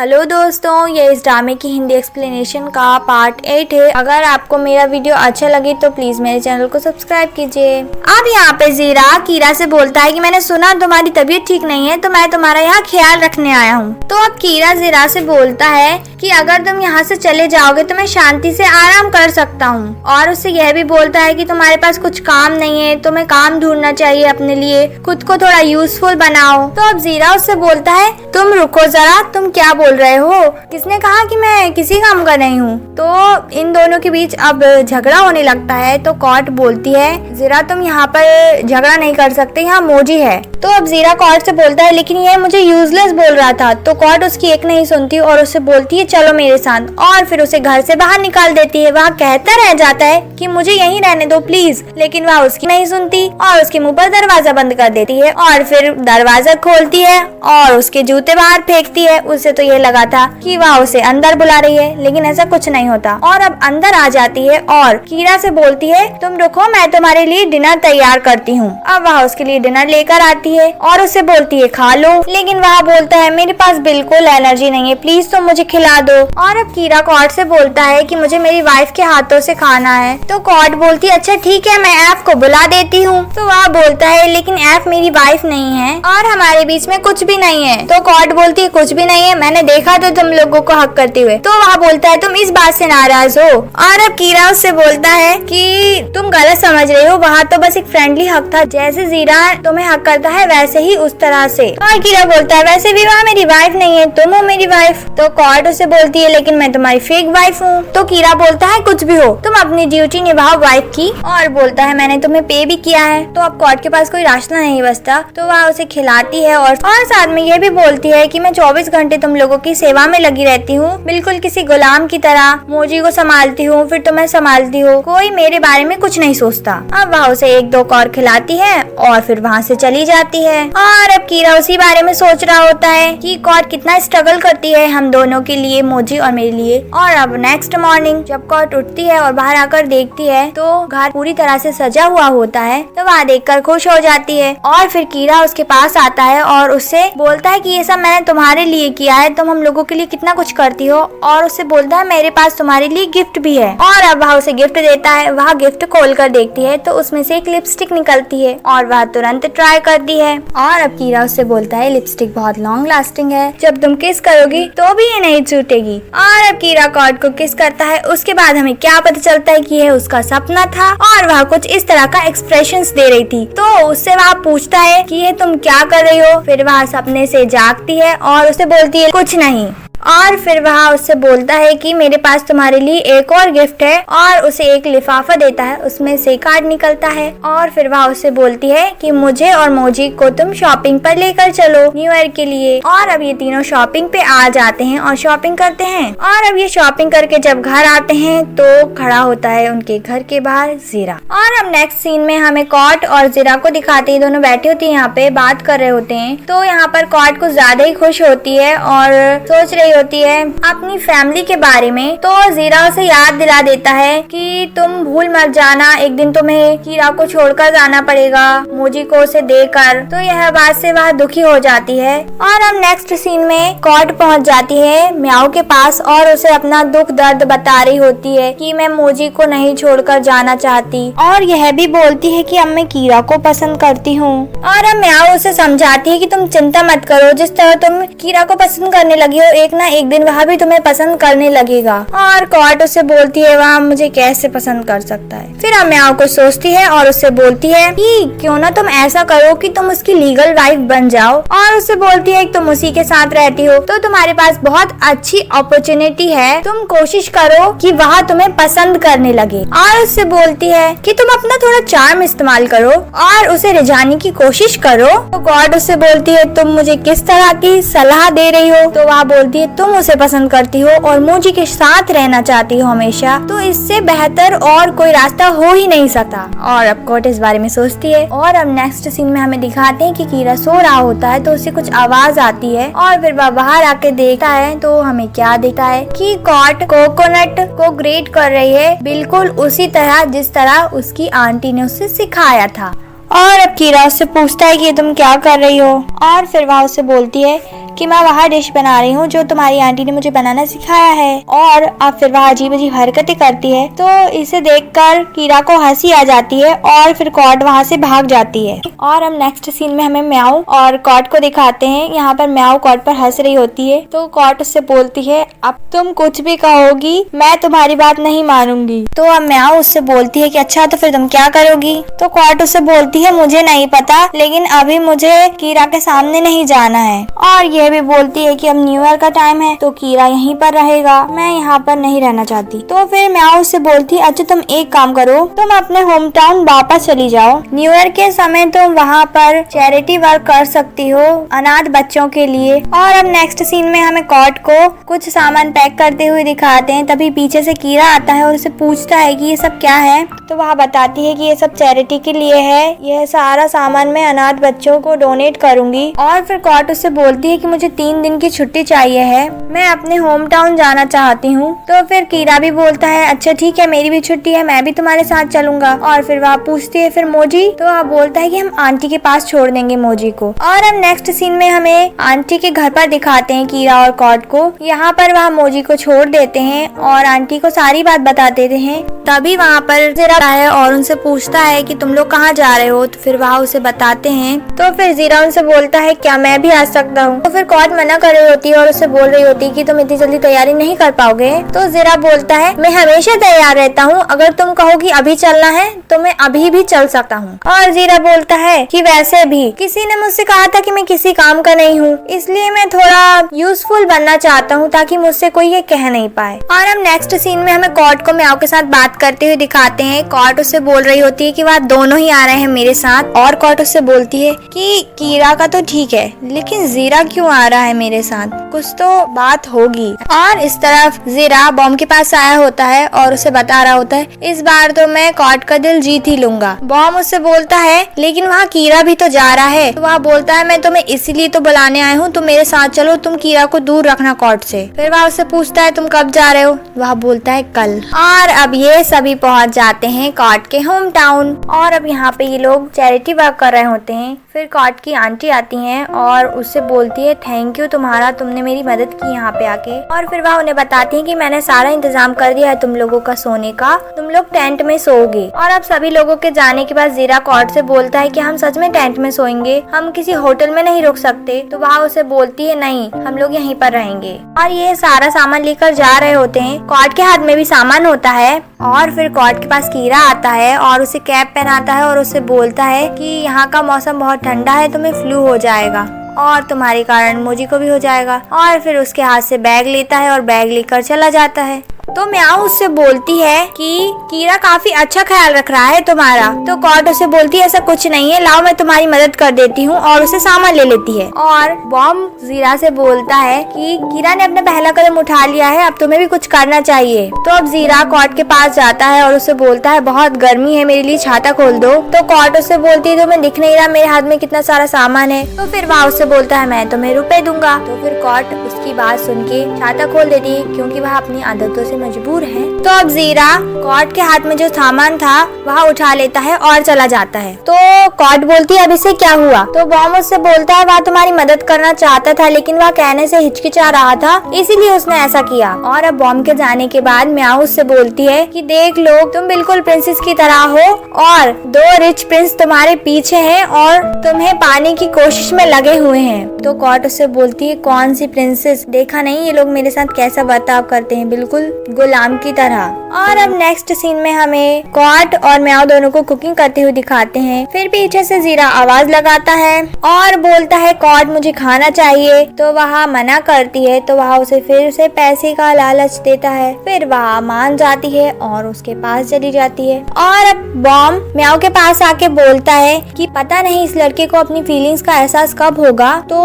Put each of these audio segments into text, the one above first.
Hello दोस्तों, ये इस ड्रामे की हिंदी एक्सप्लेनेशन का पार्ट 8 है। अगर आपको मेरा वीडियो अच्छा लगे तो प्लीज मेरे चैनल को सब्सक्राइब कीजिए। अब यहाँ पे जीरा कीरा से बोलता है कि मैंने सुना तुम्हारी तबीयत ठीक नहीं है, तो मैं तुम्हारा यहाँ ख्याल रखने आया हूँ। तो अब कीरा जीरा से बोलता है कि अगर तुम यहाँ से चले जाओगे तो मैं शांति से आराम कर सकता हूँ, और उससे यह भी बोलता है कि तुम्हारे पास कुछ काम नहीं है, तुम्हें काम ढूंढना चाहिए अपने लिए, खुद को थोड़ा यूजफुल बनाओ। तो अब जीरा उससे बोलता है तुम रुको जरा, तुम क्या बोल रहे हो? किसने कहा कि मैं किसी काम का नहीं हूँ? तो इन दोनों के बीच अब झगड़ा होने लगता है। तो कॉट बोलती है जीरा तुम यहाँ पर झगड़ा नहीं कर सकते, यहाँ मोजी है। तो अब जीरा कॉट से बोलता है लेकिन ये मुझे यूजलेस बोल रहा था। तो कॉट उसकी एक नहीं सुनती और उससे बोलती है चलो मेरे साथ, और फिर उसे घर से बाहर निकाल देती है। वह कहता रह जाता है कि मुझे यहीं रहने दो प्लीज, लेकिन वह उसकी नहीं सुनती और उसके मुंह पर दरवाजा बंद कर देती है, और फिर दरवाजा खोलती है और उसके जूते बाहर फेंकती है। उसे तो ये लगा था कि वह उसे अंदर बुला रही है, लेकिन ऐसा कुछ नहीं होता। और अब अंदर आ जाती है और कीरा से बोलती है तुम रुको, मैं तुम्हारे लिए डिनर तैयार करती हूँ। अब वह उसके लिए डिनर लेकर आती है और उसे बोलती है खा लो, लेकिन वह बोलता है मेरे पास बिल्कुल एनर्जी नहीं है, प्लीज तुम मुझे खिला दो। और अब कीरा कॉट से बोलता है कि मुझे मेरी वाइफ के हाथों से खाना है। तो कॉट बोलती है अच्छा ठीक है, मैं एफ को बुला देती हूँ। तो वह बोलता है लेकिन एफ मेरी वाइफ नहीं है और हमारे बीच में कुछ भी नहीं है। तो कॉट बोलती है कुछ भी नहीं है, मैंने देखा तो तुम लोगों को हक करते हुए। तो वह बोलता है तुम इस बात से नाराज हो। और अब कीरा उससे बोलता है कि तुम गलत समझ रहे हो, वहाँ तो बस एक फ्रेंडली हक था, जैसे जीरा तुम्हें हक करता है वैसे ही उस तरह से। और कीरा बोलता है वैसे भी वह मेरी वाइफ नहीं है, तुम हो मेरी वाइफ। तो कॉट उसे बोलती है लेकिन मैं तुम्हारी फेक वाइफ हूँ। तो कीरा बोलता है कुछ भी हो, तुम अपनी ड्यूटी निभाओ वाइफ की, और बोलता है मैंने तुम्हें पे भी किया है। तो अब कॉट के पास कोई रास्ता नहीं बचता, तो वह उसे खिलाती है और साथ में ये भी बोलती है कि मैं 24 घंटे तुम लोगों की सेवा में लगी रहती हूँ, बिल्कुल किसी गुलाम की तरह। मोजी को संभालती हूँ, फिर तुम्हें संभालती हूँ, कोई मेरे बारे में कुछ नहीं सोचता। अब वह उसे एक दो और खिलाती है और फिर वहाँ से चली जाती है। और अब कीरा उसी बारे में सोच रहा होता है कि कॉट कितना स्ट्रगल करती है हम दोनों के लिए, मोजी और मेरे लिए। और अब नेक्स्ट मॉर्निंग जब कॉट उठती है और बाहर आकर देखती है तो घर पूरी तरह से सजा हुआ होता है। तो वह देखकर खुश हो जाती है और फिर कीरा उसके पास आता है और उससे बोलता है कि ये सब मैंने तुम्हारे लिए किया है, तुम हम लोगों के लिए कितना कुछ करती हो। और उससे बोलता है मेरे पास तुम्हारे लिए गिफ्ट भी है। और अब वह उसे गिफ्ट देता है। वह गिफ्ट खोल कर देखती है तो उसमें से एक लिपस्टिक निकलती है और वह तुरंत ट्राई करती है। और अब कीरा उससे बोलता है लिपस्टिक बहुत लॉन्ग लास्टिंग है, जब तुम किस करोगी तो भी ये नहीं छूटेगी। और अब कीरा कॉट को किस करता है। उसके बाद हमें क्या पता चलता है कि यह उसका सपना था और वह कुछ इस तरह का एक्सप्रेशंस दे रही थी। तो उससे वह पूछता है कि ये तुम क्या कर रही हो। फिर वह सपने से जागती है और उसे बोलती है कुछ नहीं। और फिर वह उससे बोलता है कि मेरे पास तुम्हारे लिए एक और गिफ्ट है, और उसे एक लिफाफा देता है, उसमें से कार्ड निकलता है। और फिर वह उससे बोलती है कि मुझे और मोजी को तुम शॉपिंग पर लेकर चलो न्यू ईयर के लिए। और अब ये तीनों शॉपिंग पे आ जाते हैं और शॉपिंग करते हैं। और अब ये शॉपिंग करके जब घर आते हैं तो खड़ा होता है उनके घर के बाहर जीरा। और अब नेक्स्ट सीन में हमें कॉट और जीरा को दिखाते हैं, दोनों बैठी होती है यहाँ पे बात कर रहे होते हैं। तो यहाँ पर कॉट कुछ ज्यादा ही खुश होती है और सोच रही होती है अपनी फैमिली के बारे में। तो जीरा उसे याद दिला देता है कि तुम भूल मत जाना, एक दिन तुम्हें कीरा को छोड़कर जाना पड़ेगा मोजी को उसे देकर। तो यह बात से वह दुखी हो जाती है। और अब नेक्स्ट सीन में कॉट पहुंच जाती है म्याऊ के पास और उसे अपना दुख दर्द बता रही होती है कि मैं मोजी को नहीं छोड़कर जाना चाहती, और यह भी बोलती है कि अब मैं कीरा को पसंद करती हूँ। और अब म्याऊ उसे समझाती है कि तुम चिंता मत करो, जिस तरह तुम कीरा को पसंद करने लगी हो एक ना एक दिन वह भी तुम्हें पसंद करने लगेगा। और कॉट उससे बोलती है वह मुझे कैसे पसंद कर सकता है। फिर म्याऊ को सोचती है और उससे बोलती है कि क्यों ना तुम ऐसा करो कि तुम उसकी लीगल वाइफ बन जाओ। और उससे बोलती है कि तुम उसी के साथ रहती हो तो तुम्हारे पास बहुत अच्छी अपॉर्चुनिटी है, तुम कोशिश करो कि वह तुम्हें पसंद करने लगे। और उससे बोलती है कि तुम अपना थोड़ा चार्म इस्तेमाल करो और उसे रिझाने की कोशिश करो। तो कॉट उससे बोलती है तुम मुझे किस तरह की सलाह दे रही हो। तो वह बोलती है तुम उसे पसंद करती हो और मोजी के साथ रहना चाहती हो हमेशा, तो इससे बेहतर और कोई रास्ता हो ही नहीं सकता। और अब कॉट इस बारे में सोचती है। और अब नेक्स्ट सीन में हमें दिखाते हैं कि कीरा सो रहा होता है तो उसे कुछ आवाज आती है और फिर वह बाहर आके देखता है तो हमें क्या देखता है कि कॉट कोकोनट को ग्रेट कर रही है, बिल्कुल उसी तरह जिस तरह उसकी आंटी ने उसे सिखाया था। और अब कीरा उससे पूछता है कि तुम क्या कर रही हो। और फिर वह उससे बोलती है कि मैं वह डिश बना रही हूँ जो तुम्हारी आंटी ने मुझे बनाना सिखाया है। और अब फिर वह अजीब अजीब हरकतें करती है। तो इसे देखकर कीरा को हंसी आ जाती है और फिर कॉट वहाँ से भाग जाती है। और अब नेक्स्ट सीन में हमें म्याऊ और कॉट को दिखाते हैं। यहाँ पर म्याऊ कॉट पर हंस रही होती है। तो कॉट उससे बोलती है अब तुम कुछ भी कहोगी मैं तुम्हारी बात नहीं मानूंगी। तो अब म्याऊ उससे बोलती है कि अच्छा तो फिर तुम क्या करोगी। तो कॉट उससे बोलती है मुझे नहीं पता, लेकिन अभी मुझे कीरा के सामने नहीं जाना है। और यह भी बोलती है कि अब न्यू ईयर का टाइम है तो कीरा यहीं पर रहेगा, मैं यहाँ पर नहीं रहना चाहती। तो फिर म्याऊ उससे बोलती है अच्छा तुम एक काम करो, तुम अपने होम टाउन वापस चली जाओ। न्यू ईयर के समय तुम वहाँ पर चैरिटी वर्क कर सकती हो अनाथ बच्चों के लिए। और अब नेक्स्ट सीन में हमें कॉट को कुछ सामान पैक करते हुए दिखाते हैं। तभी पीछे से कीरा आता है और उसे पूछता है कि ये सब क्या है। तो वह बताती है कि ये सब चैरिटी के लिए है, यह सारा सामान मैं अनाथ बच्चों को डोनेट करूंगी। और फिर कॉट उससे बोलती है कि मुझे 3 दिन की छुट्टी चाहिए है, मैं अपने होम टाउन जाना चाहती हूँ। तो फिर कीरा भी बोलता है अच्छा ठीक है मेरी भी छुट्टी है, मैं भी तुम्हारे साथ चलूंगा। और फिर वह पूछती है फिर मोजी, तो वह बोलता है कि हम आंटी के पास छोड़ देंगे मोजी को। और अब नेक्स्ट सीन में हमें आंटी के घर पर दिखाते हैं कीरा और कॉट को। यहाँ पर वह मोजी को छोड़ देते हैं और आंटी को सारी बात बता देते हैं। तभी वहाँ पर जीरा है और उनसे पूछता है कि तुम लोग कहाँ जा रहे हो। तो फिर वह उसे बताते हैं। तो फिर जीरा उनसे बोलता है क्या मैं भी आ सकता हूँ। तो फिर कॉट मना कर रही होती है और उसे बोल रही होती है कि तुम इतनी जल्दी तैयारी नहीं कर पाओगे। तो जीरा बोलता है मैं हमेशा तैयार रहता हूँ, अगर तुम कहो कि अभी चलना है तो मैं अभी भी चल सकता हूँ। और जीरा बोलता है कि वैसे भी किसी ने मुझसे कहा था कि मैं किसी काम का नहीं हूँ, इसलिए मैं थोड़ा यूजफुल बनना चाहता हूँ ताकि मुझसे कोई ये कह नहीं पाए। और अब नेक्स्ट सीन में हमें कॉट को म्याऊ के साथ बात करते हुए दिखाते हैं। कॉट उससे बोल रही होती है कि वह दोनों ही आ रहे हैं मेरे साथ। और कॉट उससे बोलती है कि कीरा का तो ठीक है लेकिन जीरा क्यों आ रहा है मेरे साथ, कुछ तो बात होगी। और इस तरफ जीरा बॉम के पास आया होता है और उसे बता रहा होता है इस बार तो मैं कॉट का दिल जीत ही लूंगा। बॉम उससे बोलता है लेकिन वहाँ कीरा भी तो जा रहा है। तो वह बोलता है मैं तुम्हें इसलिए तो बुलाने आया हूँ, तुम मेरे साथ चलो, तुम कीरा को दूर रखना कॉट से। फिर वह उससे पूछता है तुम कब जा रहे हो। वह बोलता है कल। और अब ये सभी पहुँच जाते हैं कॉट के होम टाउन। और अब यहाँ पे ये लोग चैरिटी वर्क कर रहे होते हैं। फिर कॉट की आंटी आती हैं और उससे बोलती है थैंक यू तुम्हारा, तुमने मेरी मदद की यहाँ पे आके। और फिर वह उन्हें बताती है कि मैंने सारा इंतजाम कर दिया है तुम लोगों का सोने का, तुम लोग टेंट में सोओगे। और अब सभी लोगों के जाने के बाद जीरा कॉट से बोलता है कि हम सच में टेंट में सोएंगे, हम किसी होटल में नहीं रुक सकते। तो वह उसे बोलती है नहीं हम लोग यहीं पर रहेंगे। और ये सारा सामान लेकर जा रहे होते हैं। कॉट के हाथ में भी सामान होता है। और फिर कॉट के पास कीरा आता है और उसे कैप पहनाता है और उसे बोलता है कि यहाँ का मौसम बहुत ठंडा है, तुम्हें फ्लू हो जाएगा और तुम्हारे कारण मोजी को भी हो जाएगा। और फिर उसके हाथ से बैग लेता है और बैग लेकर चला जाता है। तो म्याऊ उससे बोलती है कि कीरा काफी अच्छा ख्याल रख रहा है तुम्हारा। तो कॉट उसे बोलती है ऐसा कुछ नहीं है, लाओ मैं तुम्हारी मदद कर देती हूँ, और उसे सामान ले लेती है। और बॉम जीरा से बोलता है कि कीरा ने अपना पहला कदम उठा लिया है, अब तुम्हें भी कुछ करना चाहिए। तो अब जीरा कॉट के पास जाता है और उसे बोलता है बहुत गर्मी है, मेरे लिए छाता खोल दो। तो कॉट उससे बोलती है तुम्हें दिख नहीं रहा मेरे हाथ में कितना सारा सामान है। तो फिर वह उससे बोलता है मैं तुम्हें रुपए दूंगा। तो फिर कॉट उसकी बात सुन के छाता खोल देती है क्योंकि वह अपनी आदतों से मजबूर है। तो अब जीरा कॉट के हाथ में जो सामान था वह उठा लेता है और चला जाता है। तो कॉट बोलती है अब इसे क्या हुआ। तो बॉम उससे बोलता है वह तुम्हारी मदद करना चाहता था लेकिन वह कहने से हिचकिचा रहा था, इसीलिए उसने ऐसा किया। और अब बॉम के जाने के बाद म्याऊ उससे बोलती है कि देख लो तुम बिल्कुल प्रिंसेस की तरह हो और 2 रिच प्रिंस तुम्हारे पीछे हैं और तुम्हें पाने की कोशिश में लगे हुए हैं। तो कॉट उससे बोलती है कौन सी प्रिंसेस, देखा नहीं ये लोग मेरे साथ कैसा बर्ताव करते हैं, बिल्कुल गुलाम की तरह। और अब नेक्स्ट सीन में हमें कॉट और म्याऊ दोनों को कुकिंग करते हुए दिखाते हैं। फिर पीछे से जीरा आवाज लगाता है और बोलता है कॉट मुझे खाना चाहिए। तो वह मना करती है। तो वह उसे फिर से पैसे का लालच देता है। फिर वह मान जाती है और उसके पास चली जाती है। और अब बॉम म्याऊ के पास आके बोलता है कि पता नहीं इस लड़के को अपनी फीलिंग्स का एहसास कब होगा। तो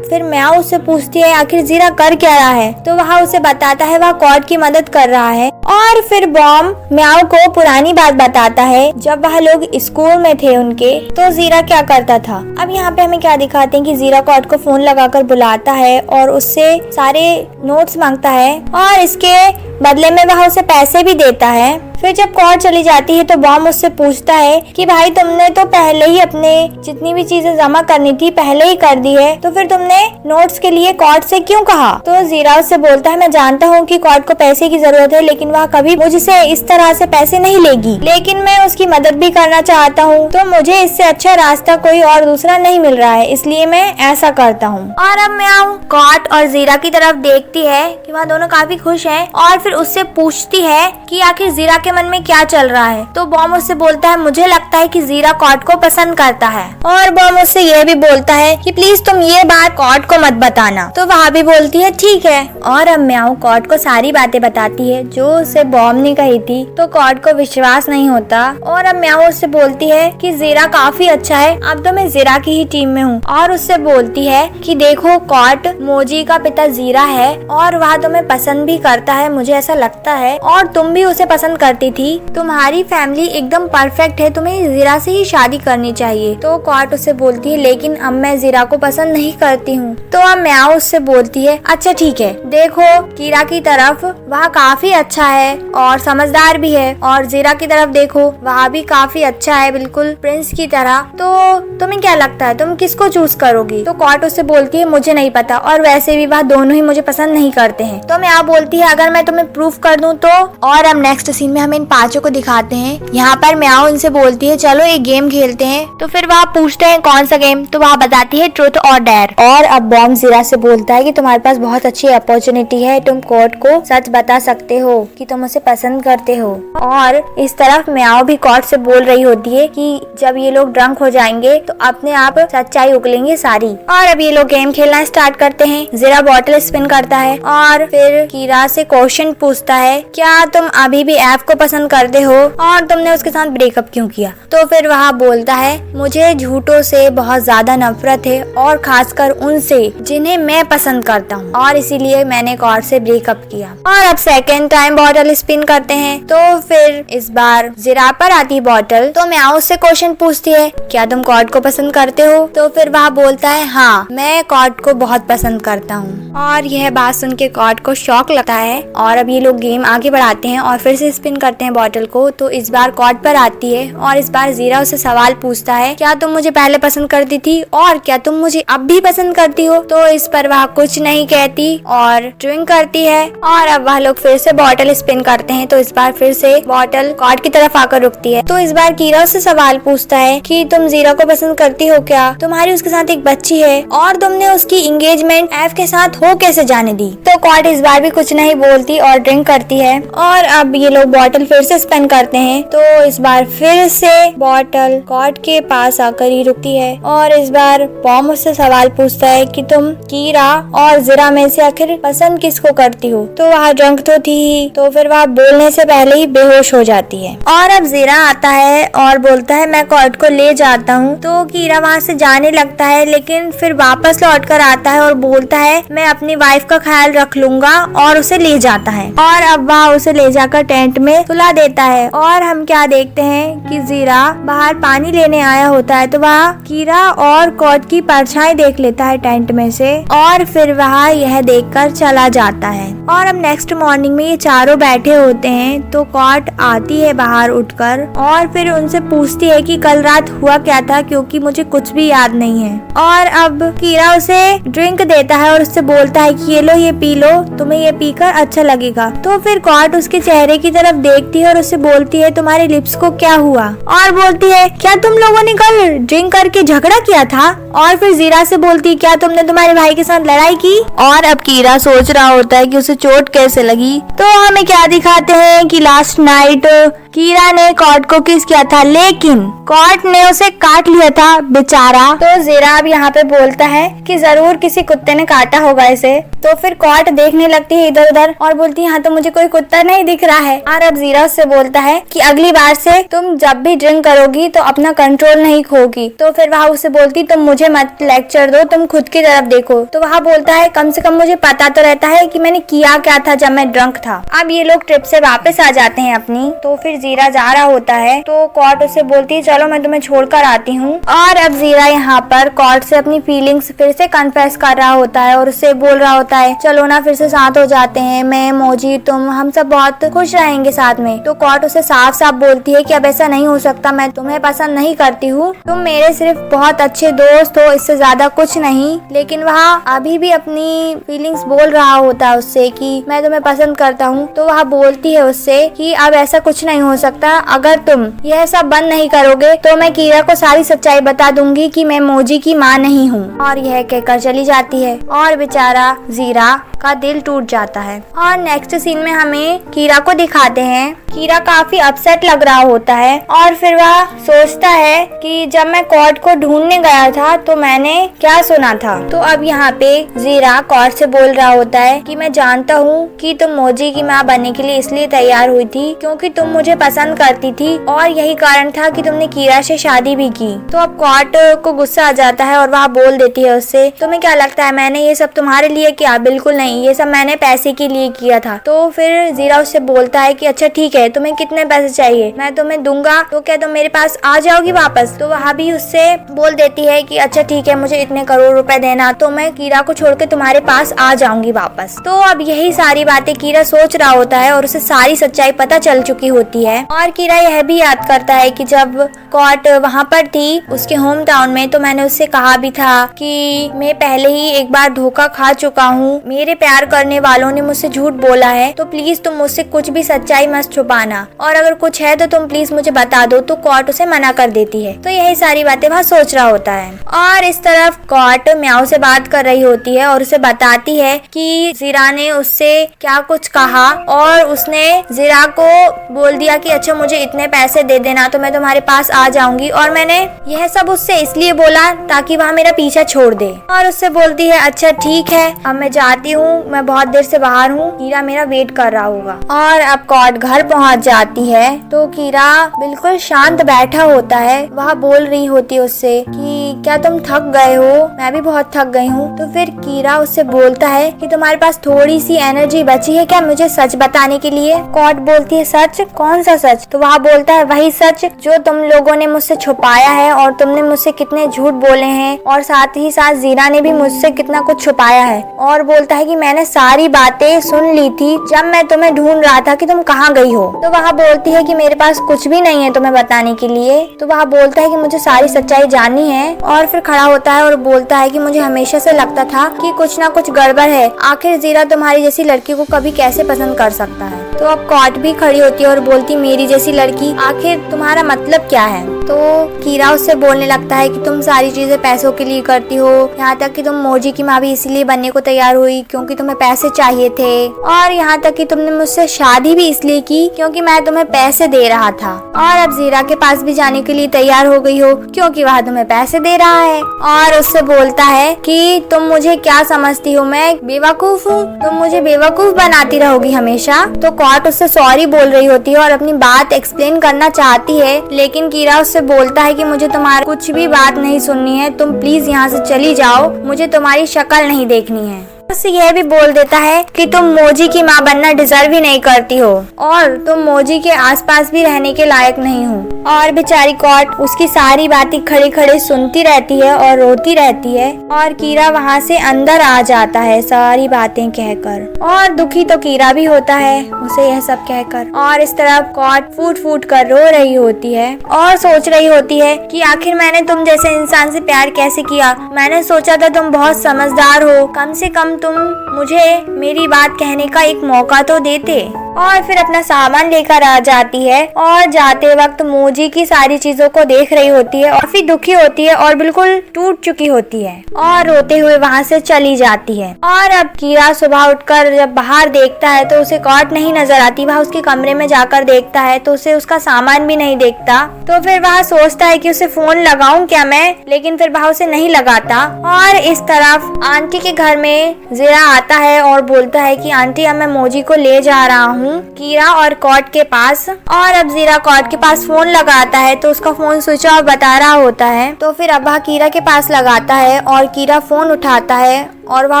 फिर म्याऊ उससे पूछती है आखिर जीरा कर क्या रहा है। तो वह उसे बताता है वह कॉट की मदद कर रहा है और फिर बॉम म्याऊ को पुरानी बात बताता है जब वह लोग स्कूल में थे उनके, तो जीरा क्या करता था। अब यहाँ पे हमें क्या दिखाते हैं कि जीरा कॉड को फोन लगाकर बुलाता है और उससे सारे नोट्स मांगता है और इसके बदले में वह उसे पैसे भी देता है। फिर जब कॉड चली जाती है तो बॉम उससे पूछता है कि भाई तुमने तो पहले ही अपने जितनी भी चीजें जमा करनी थी पहले ही कर दी है, तो फिर तुमने नोट्स के लिए कॉड से क्यों कहा। तो जीरा उससे बोलता है मैं जानता हूँ कि कॉड को पैसे की जरूरत है, लेकिन वह कभी मुझसे इस तरह से पैसे नहीं लेगी, लेकिन मैं उसकी मदद भी करना चाहता हूँ, तो मुझे इससे अच्छा रास्ता कोई और दूसरा नहीं मिल रहा है, इसलिए मैं ऐसा करता हूँ। और अब म्याऊ कॉड और जीरा की तरफ देखती है कि वह दोनों काफी खुश हैं और फिर उससे पूछती है कि आखिर जीरा के मन में क्या चल रहा है। तो बॉम उससे बोलता है मुझे लगता है कि जीरा कॉड को पसंद करता है। और बॉम उससे यह भी बोलता है कि प्लीज तुम ये बात कॉड को मत बताना। तो वह भी बोलती है ठीक है। और अब म्याऊ कॉड को सारी बातें बताती है जो उसे बॉम ने कही थी, तो कॉड को विश्वास नहीं होता। और अब म्याऊ उससे बोलती है कि जीरा काफी अच्छा है, अब तो मैं जीरा की ही टीम में हूँ। और उससे बोलती है कि देखो कॉड मोजी का पिता जीरा है और वह तुम्हें पसंद भी करता है, मुझे ऐसा लगता है, और तुम भी उसे पसंद करती थी, तुम्हारी फैमिली एकदम परफेक्ट है, तुम्हें जीरा से ही शादी करनी चाहिए। तो कॉड उससे बोलती है लेकिन अब मैं जीरा को पसंद नहीं करती हूँ। तो अब म्याऊ उससे बोलती है अच्छा ठीक है, देखो कीरा की तरफ वह काफी अच्छा है और समझदार भी है, और जीरा की तरफ देखो वह भी काफी अच्छा है, बिल्कुल प्रिंस की तरह, तो तुम्हें क्या लगता है तुम किसको चूज करोगी। तो कॉड उससे बोलती है मुझे नहीं पता, और वैसे भी वह दोनों ही मुझे पसंद नहीं करते हैं। तो म्याऊ बोलती है अगर मैं तुम्हें प्रूफ कर दूं तो। और अब नेक्स्ट सीन में हम इन पांचों को दिखाते हैं। यहाँ पर म्याऊ इनसे बोलती है चलो एक गेम खेलते हैं। तो फिर वह पूछते हैं कौन सा गेम, तो वह बताती है ट्रूथ और डेयर। और अब बॉम जीरा से बोलता है कि तुम्हारे पास बहुत अच्छी अपॉर्चुनिटी है, तुम कॉड को सच बता सकते हो कि तुम उसे पसंद करते हो। और इस तरफ म्याऊ भी कॉड से बोल रही होती है कि जब ये लोग ड्रंक हो जाएंगे तो अपने आप सच्चाई उगलेंगे सारी। और अब ये लोग गेम खेलना स्टार्ट करते हैं। जीरा बॉटल स्पिन करता है और फिर कीरा से क्वेश्चन पूछता है क्या तुम अभी भी एफ को पसंद करते हो और तुमने उसके साथ ब्रेकअप क्यों किया। तो फिर वह बोलता है मुझे झूठों से बहुत ज्यादा नफरत है और खासकर उनसे जिन्हें मैं पसंद करता हूँ, और इसीलिए मैंने कॉड से ब्रेकअप किया। और अब सेकेंड टाइम बॉटल स्पिन करते हैं। तो फिर इस बार जीरा पर आती बॉटल। तो म्याऊ उससे क्वेश्चन पूछती है क्या तुम कॉड को पसंद करते हो। तो फिर वह बोलता है हाँ मैं कॉड को बहुत पसंद करता हूँ। और यह बात सुन के कॉड को शॉक लगता है। और अब ये लोग गेम आगे बढ़ाते हैं और फिर से स्पिन करते हैं बॉटल को। तो इस बार कॉड पर आती है और इस बार जीरा उससे सवाल पूछता है क्या तुम मुझे पहले पसंद करती थी और क्या तुम मुझे अब भी पसंद करती हो। तो इस पर वह कुछ नहीं कहती और ड्रिंक करती है। और अब वह लोग फिर से बॉटल स्पिन करते हैं। तो इस बार फिर से बॉटल कॉड की तरफ आकर रुकती है। तो इस बार कीरा उससे सवाल पूछता है कि तुम जीरा को पसंद करती हो क्या, तुम्हारी उसके साथ एक बच्ची है और तुमने उसकी एंगेजमेंट एफ के साथ हो कैसे जाने दी। तो कॉड इस बार भी कुछ नहीं बोलती और ड्रिंक करती है। और अब ये लोग बॉटल फिर से स्पिन करते हैं। तो इस बार फिर से बॉटल कॉड के पास आकर ही रुकती है। और इस बार बॉम उससे सवाल पूछता है कि तुम कीरा और जीरा में से आखिर पसंद किसको करती हो। तो वह ड्रंक तो थी ही, तो फिर वह बोलने से पहले ही बेहोश हो जाती है। और अब जीरा आता है और बोलता है मैं कॉड को ले जाता हूँ। तो कीरा वहाँ से जाने लगता है, लेकिन फिर वापस लौट कर आता है और बोलता है मैं अपनी वाइफ का ख्याल रख लूंगा, और उसे ले जाता है। और अब वह उसे ले जाकर टेंट में सुला देता है। और हम क्या देखते हैं कि जीरा बाहर पानी लेने आया होता है। तो वह कीरा और कॉड की परछाई देख लेता है टेंट में से, और फिर वह यह देखकर चला जाता है। और अब नेक्स्ट मॉर्निंग में ये चारों बैठे होते हैं। तो कॉड आती है बाहर उठकर और फिर उनसे पूछती है कि कल रात हुआ क्या था, क्योंकि मुझे कुछ भी याद नहीं है। और अब कीरा उसे ड्रिंक देता है और उससे बोलता है कि ये लो, ये पी लो, तुम्हें ये पीकर अच्छा लगेगा। तो फिर कॉड उसके चेहरे की तरफ देखती है और उससे बोलती है तुम्हारे लिप्स को क्या हुआ। और बोलती है क्या तुम लोगों ने कल ड्रिंक करके झगड़ा किया था। और फिर जीरा से बोलती क्या तुमने तुम्हारे भाई के साथ लड़ाई की। और अब कीरा सोच रहा होता है कि उसे चोट कैसे लगी। तो हमें क्या दिखाते हैं कि लास्ट नाइट कीरा ने कॉट को किस किया था, लेकिन कॉट ने उसे काट लिया था बेचारा। तो जीरा अब यहाँ पे बोलता है कि जरूर किसी कुत्ते ने काटा होगा इसे। तो फिर कॉट देखने लगती है इधर उधर और बोलती है यहाँ तो मुझे कोई कुत्ता नहीं दिख रहा है। और अब जीरा उससे बोलता है कि अगली बार से तुम जब भी ड्रिंक करोगी तो अपना कंट्रोल नहीं खोगी। तो फिर वह उसे बोलती तुम मुझे मत लेक्चर दो, तुम खुद की तरफ देखो। तो वह बोलता है कम से कम मुझे पता तो रहता है कि मैंने किया क्या था जब मैं ड्रंक था। अब ये लोग ट्रिप से वापस आ जाते हैं अपनी। तो फिर जीरा जा रहा होता है तो कॉट उसे बोलती है चलो मैं तुम्हें छोड़कर आती हूँ। और अब जीरा यहाँ पर कॉट से अपनी फीलिंग्स फिर से कन्फेस कर रहा होता है और उससे बोल रहा होता है चलो ना फिर से साथ हो जाते हैं, मैं मोजी तुम हम सब बहुत खुश रहेंगे साथ में। तो कॉट उसे साफ साफ बोलती है कि अब ऐसा नहीं हो सकता, मैं तुम्हें पसंद नहीं करती हूँ, तुम मेरे सिर्फ बहुत अच्छे दोस्त हो, इससे ज्यादा कुछ नहीं। लेकिन वह अभी भी अपनी फीलिंग्स बोल रहा होता है उससे कि मैं तुम्हें पसंद करता हूँ। तो वह बोलती है उससे कि अब ऐसा कुछ नहीं हो सकता, अगर तुम यह सब बंद नहीं करोगे तो मैं कीरा को सारी सच्चाई बता दूंगी कि मैं मोजी की माँ नहीं हूँ। और यह कहकर चली जाती है और बेचारा जीरा का दिल टूट जाता है। और नेक्स्ट सीन में हमें कीरा को दिखाते हैं। कीरा काफी अपसेट लग रहा होता है और फिर वह सोचता है कि जब मैं कॉट को ढूंढने गया था तो मैंने क्या सुना था। तो अब यहाँ पे जीरा कॉट से बोल रहा होता है कि मैं जानता हूँ कि तुम मोजी की माँ बनने के लिए इसलिए तैयार हुई थी क्योंकि तुम मुझे पसंद करती थी और यही कारण था कि तुमने कीरा से शादी भी की। तो अब कॉट को गुस्सा आ जाता है और वह बोल देती है उससे तुम्हें क्या लगता है मैंने ये सब तुम्हारे लिए किया? बिल्कुल नहीं, ये सब मैंने पैसे के लिए किया था। तो फिर जीरा उससे बोलता है कि अच्छा ठीक है, तुम्हें कितने पैसे चाहिए, मैं तुम्हें दूंगा, तो क्या तुम मेरे पास आ जाओगी वापस? तो वह भी उससे बोल देती है कि अच्छा ठीक है, मुझे इतने करोड़ रुपए देना तो मैं कीरा को छोड़ के तुम्हारे पास आ जाऊंगी वापस। तो अब यही सारी बातें कीरा सोच रहा होता है और उसे सारी सच्चाई पता चल चुकी होती है। और कीरा यह भी याद करता है कि जब कॉट वहाँ पर थी उसके होम टाउन में तो मैंने उससे कहा भी था कि मैं पहले ही एक बार धोखा खा चुका हूँ, मेरे प्यार करने वालों ने मुझसे झूठ बोला है, तो प्लीज तुम मुझसे कुछ भी सच्चाई मत छुपाना और अगर कुछ है तो तुम प्लीज मुझे बता दो। तो कॉट उसे मना कर देती है। तो यही सारी बातें वह सोच रहा होता है। और इस तरफ कॉट म्याऊ से बात कर रही होती है और उसे बताती है कि जीरा ने उससे क्या कुछ कहा और उसने जीरा को बोल दिया कि अच्छा मुझे इतने पैसे दे देना तो मैं तुम्हारे पास आ जाऊंगी, और मैंने यह सब उससे इसलिए बोला ताकि वह मेरा पीछा छोड़ दे। और उससे बोलती है अच्छा ठीक है, अब मैं जाती हूँ, मैं बहुत देर से बाहर हूँ, कीरा मेरा वेट कर रहा होगा। और अब कॉट घर पहुँच जाती है तो कीरा बिल्कुल शांत बैठा होता है। वह बोल रही होती है उससे कि क्या तुम थक गए हो? मैं भी बहुत थक गई हूँ। तो फिर कीरा उससे बोलता है कि तुम्हारे पास थोड़ी सी एनर्जी बची है क्या मुझे सच बताने के लिए? कॉट बोलती है सच? कौन सा सच? तो वह बोलता है वही सच जो तुम लोगों ने मुझसे छुपाया है और तुमने मुझसे कितने झूठ बोले हैं और साथ ही साथ जीरा ने भी मुझसे कितना कुछ छुपाया है। और बोलता है कि मैंने सारी बातें सुन ली थी जब मैं तुम्हें ढूंढ रहा था कि तुम कहाँ गई हो। तो वह बोलती है कि मेरे पास कुछ भी नहीं है तुम्हें बताने के लिए। तो वह बोलता है कि मुझे सारी सच्चाई जाननी है और फिर खड़ा होता है और बोलता है कि मुझे हमेशा से लगता था कि कुछ ना कुछ गड़बड़ है, आखिर जीरा तुम्हारी जैसी लड़की को कभी कैसे पसंद कर सकता है। तो अब कॉट भी खड़ी होती है और बोलती मेरी जैसी लड़की, आखिर तुम्हारा मतलब क्या है? तो कीरा उससे बोलने लगता है कि तुम सारी चीजें पैसों के लिए करती हो, यहाँ तक कि तुम मोजी की माँ भी इसलिए बनने को तैयार हुई क्योंकि तुम्हें पैसे चाहिए थे, और यहाँ तक कि तुमने मुझसे शादी भी इसलिए की क्योंकि मैं तुम्हें पैसे दे रहा था। और अब जीरा के पास भी जाने के लिए तैयार हो गई हो क्योंकि वह तुम्हें पैसे दे रहा है। और उससे बोलता है कि तुम मुझे क्या समझती हो, मैं बेवकूफ हूँ, तुम मुझे बेवकूफ बनाती रहोगी हमेशा। तो कॉट उससे सॉरी बोल रही होती है और अपनी बात एक्सप्लेन करना चाहती है, लेकिन कीरा उससे बोलता है कि मुझे तुम्हारी कुछ भी बात नहीं सुननी है, तुम प्लीज यहाँ से चली जाओ, मुझे तुम्हारी शक्ल नहीं देखनी है। उससे यह भी बोल देता है कि तुम मोजी की माँ बनना डिजर्व ही नहीं करती हो और तुम मोजी के आसपास भी रहने के लायक नहीं हो। और बेचारी कॉट उसकी सारी बातें खड़े खड़े सुनती रहती है और रोती रहती है। और कीरा वहाँ से अंदर आ जाता है सारी बातें कहकर, और दुखी तो कीरा भी होता है उसे यह सब कहकर। और इस तरफ कॉट फूट फूट कर रो रही होती है और सोच रही होती है कि आखिर मैंने तुम जैसे इंसान से प्यार कैसे किया। मैंने सोचा था तुम बहुत समझदार हो, कम से कम तुम मुझे मेरी बात कहने का एक मौका तो देते। और फिर अपना सामान लेकर आ जाती है और जाते वक्त मोजी की सारी चीजों को देख रही होती है और काफी दुखी होती है और बिल्कुल टूट चुकी होती है और रोते हुए वहाँ से चली जाती है। और अब कीरा सुबह उठकर जब बाहर देखता है तो उसे कॉट नहीं नजर आती। वह उसके कमरे में जाकर देखता है तो उसे उसका सामान भी नहीं देखता। तो फिर वह सोचता है कि उसे फोन लगाऊं क्या मैं, लेकिन फिर वह उसे नहीं लगाता। और इस तरफ आंटी के घर में ज़ीरा आता है और बोलता है कि आंटी अब मैं मोजी को ले जा रहा हूँ कीरा और कॉट के पास। और अब ज़ीरा कॉट के पास फोन लगाता है तो उसका फोन स्विच ऑफ बता रहा होता है। तो फिर अब वह कीरा के पास लगाता है और कीरा फोन उठाता है और वह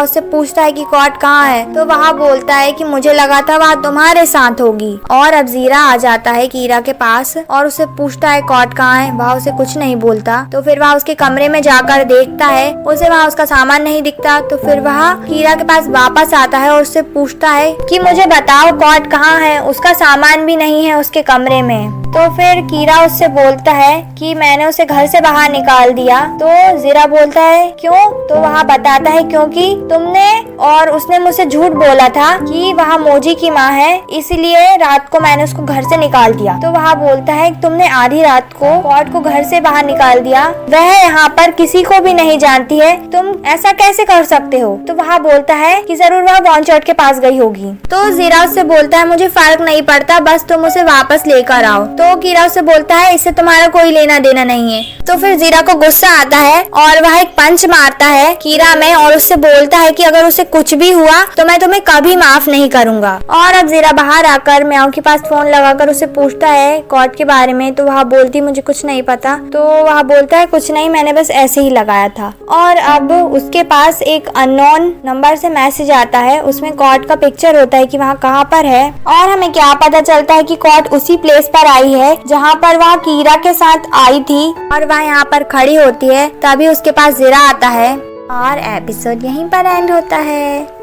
उससे पूछता है कि कॉट कहाँ है। तो वह बोलता है कि मुझे लगा था वह तुम्हारे साथ होगी। और अब ज़ीरा आ जाता है कीरा के पास और उससे पूछता है कॉट कहाँ है। वह उसे कुछ नहीं बोलता। तो फिर वह उसके कमरे में जाकर देखता है, उसे वहाँ उसका सामान नहीं दिखता। तो फिर वह कीरा के पास वापस आता है और उससे पूछता है कि मुझे बताओ कॉट कहाँ है, उसका सामान भी नहीं है उसके कमरे में। तो फिर कीरा उससे बोलता है कि मैंने उसे घर से बाहर निकाल दिया। तो ज़ीरा बोलता है क्यों? तो वह बताता है क्योंकि तुमने और उसने मुझसे झूठ बोला था कि वह मोजी की माँ है, इसलिए रात को मैंने उसको घर से निकाल दिया। तो वह बोलता है तुमने आधी रात को कॉट को घर से बाहर निकाल दिया, वह यहाँ पर किसी को भी नहीं जानती है, तुम ऐसा कैसे कर सकते हो? तो वह बोलता है कि जरूर वह वॉनचॉट के पास गई होगी। तो ज़ीरा उससे बोलता है मुझे फर्क नहीं पड़ता, बस तुम उसे वापस लेकर आओ। तो कीरा उससे बोलता है इससे तुम्हारा कोई लेना देना नहीं है। तो फिर ज़ीरा को गुस्सा आता है और वह एक पंच मारता है कीरा में और उससे बोलता है कि अगर उसे कुछ भी हुआ तो मैं तुम्हें कभी माफ नहीं करूंगा। और अब ज़ीरा बाहर आकर म्याऊ के पास फोन लगाकर उसे पूछता है कॉट के बारे में। तो वह बोलती मुझे कुछ नहीं पता। तो वह बोलता है कुछ नहीं, मैंने बस ऐसे ही लगाया था। और अब उसके पास एक अननोन नंबर से मैसेज आता है, उसमें कॉट का पिक्चर होता है कि वहाँ कहाँ पर है। और हमें क्या पता चलता है कि कॉट उसी प्लेस पर आई है जहाँ पर वह कीरा के साथ आई थी और वह यहाँ पर खड़ी होती है। तभी उसके पास ज़ीरा आता है और एपिसोड यहीं पर एंड होता है।